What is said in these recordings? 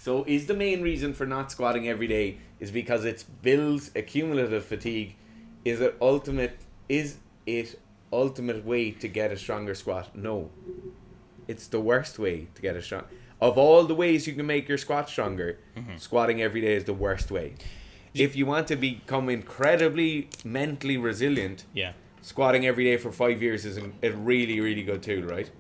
So is the main reason for not squatting every day is because it builds accumulative fatigue? Is it ultimate way to get a stronger squat? No. It's the worst way to get a strong. Of all the ways you can make your squat stronger, squatting every day is the worst way. If you want to become incredibly mentally resilient, squatting every day for 5 years is a really, really good tool, right?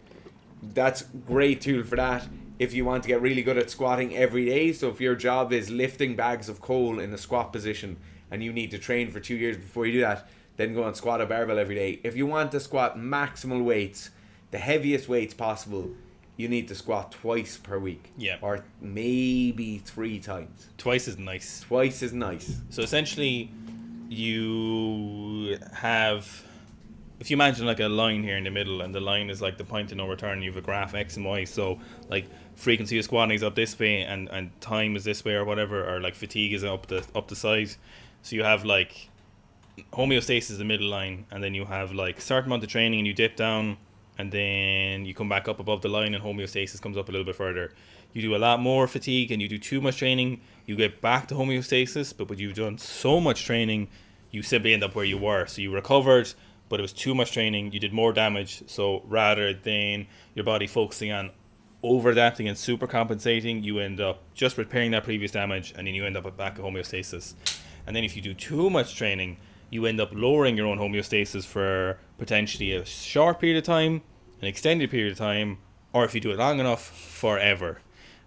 That's a great tool for that. If you want to get really good at squatting every day, so if your job is lifting bags of coal in a squat position and you need to train for 2 years before you do that, then go and squat a barbell every day. If you want to squat maximal weights, the heaviest weights possible, you need to squat twice per week. Yeah. Or maybe 3 times. Twice is nice. Twice is nice. So essentially, you have... If you imagine like a line here in the middle, and the line is like the point of no return, you have a graph X and Y. So like frequency of squatting is up this way, and time is this way, or whatever, or like fatigue is up the side. So you have like homeostasis is the middle line, and then you have like a certain amount of training, and you dip down, and then you come back up above the line, and homeostasis comes up a little bit further. You do a lot more fatigue, and you do too much training, you get back to homeostasis. But when you've done so much training, you simply end up where you were. So you recovered, but it was too much training, you did more damage. So rather than your body focusing on over-adapting and super compensating, you end up just repairing that previous damage, and then you end up back at homeostasis. And then if you do too much training, you end up lowering your own homeostasis for potentially a short period of time, an extended period of time, or if you do it long enough, forever.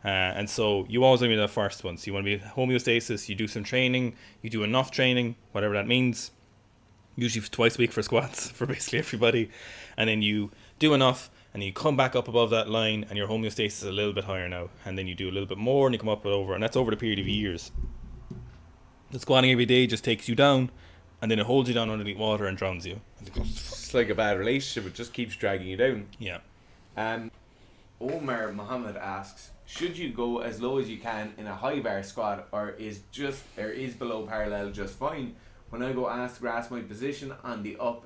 And so you always want to be the first one. So you want to be homeostasis, you do some training, you do enough training, whatever that means, usually twice a week for squats for basically everybody, and then you do enough, and then you come back up above that line, and your homeostasis is a little bit higher now, and then you do a little bit more, and you come up and over, and that's over the period of years. The squatting every day just takes you down, and then it holds you down underneath water and drowns you. It's like a bad relationship, it just keeps dragging you down. Yeah. Omar Muhammad asks, should you go as low as you can in a high bar squat, or is below parallel just fine? When I go ask to grasp my position on the up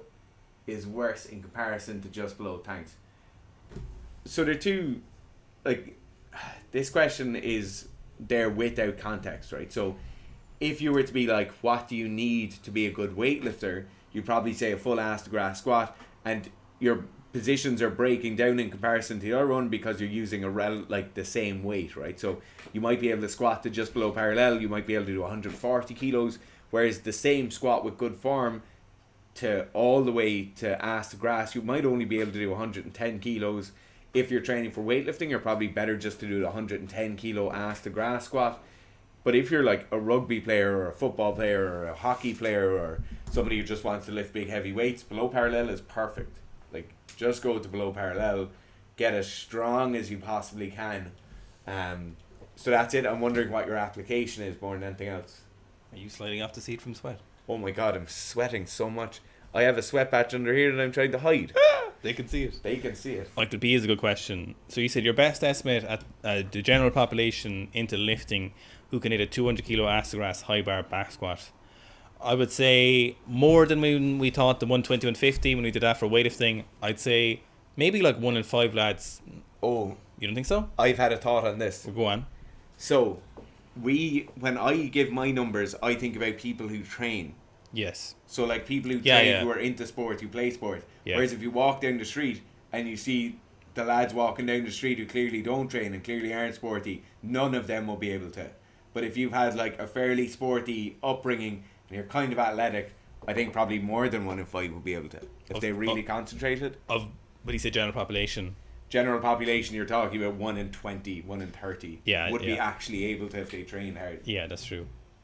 is worse in comparison to just below. Thanks. So there are two, like, this question is there without context, right? So if you were to be like, what do you need to be a good weightlifter? You'd probably say a full ass to grass squat, and your positions are breaking down in comparison to the other one because you're using the same weight, right? So you might be able to squat to just below parallel, you might be able to do 140 kilos, whereas the same squat with good form to all the way to ass to grass, you might only be able to do 110 kilos. If you're training for weightlifting, you're probably better just to do the 110 kilo ass to grass squat. But if you're like a rugby player or a football player or a hockey player or somebody who just wants to lift big heavy weights, below parallel is perfect. Like, just go to below parallel, get as strong as you possibly can. So that's it. I'm wondering what your application is more than anything else. Are you sliding off the seat from sweat? Oh my god, I'm sweating so much. I have a sweat patch under here that I'm trying to hide. They can see it. They can see it. Like, the B is a good question. So you said your best estimate at the general population into lifting who can hit a 200 kilo ass to grass high bar back squat. I would say more than when we taught the 120, 150 when we did that for weightlifting. I'd say maybe like 1 in 5 lads. Oh, you don't think so? I've had a thought on this. Well, go on. So when I give my numbers, I think about people who train. Yes. So like people who train, who are into sport, who play sport. Yeah. Whereas if you walk down the street and you see the lads walking down the street who clearly don't train and clearly aren't sporty, none of them will be able to. But if you've had like a fairly sporty upbringing and you're kind of athletic, I think probably more than 1 in 5 will be able to, if they really concentrated. But he said general population. General population, you're talking about 1 in 20, 1 in 30 would be actually able to if they trained hard. Yeah, that's true.